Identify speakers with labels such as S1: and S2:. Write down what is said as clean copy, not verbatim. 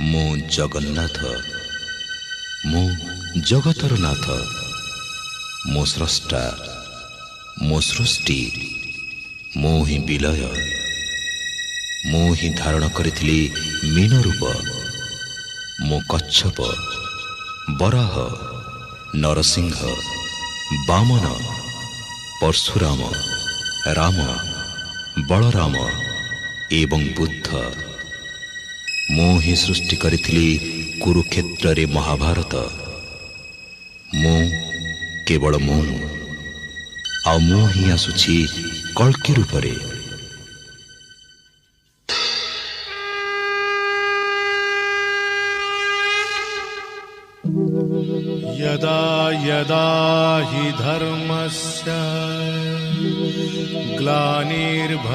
S1: ମୁଁ ଜଗନ୍ନାଥ, ମୁଁ ଜଗତର ନାଥ, ମୋ ସ୍ରଷ୍ଟା, ମୋ ସୃଷ୍ଟି, ମୁଁ ହିଁ ବିଲୟ। ମୁଁ ହିଁ ଧାରଣ କରିଥିଲି ମୀନ ରୂପ। ମୁଁ କଚ୍ଛପ, ବରାହ, ନରସିଂହ, ବାମନ, ପରଶୁରାମ, ରାମ, ବଳରାମ ଏବଂ ବୁଦ୍ଧ। ମୁଁ ହିଁ ସୃଷ୍ଟି କରିଥିଲି କୁରୁକ୍ଷେତ୍ରରେ ମହାଭାରତ। ମୁଁ କେବଳ ମୁଁ, ଆଉ ମୁଁ ହିଁ ଆସୁଛି କଳ୍କି ରୂପରେ।
S2: यदा यदा हि धर्मस्य ग्लानिर्भवति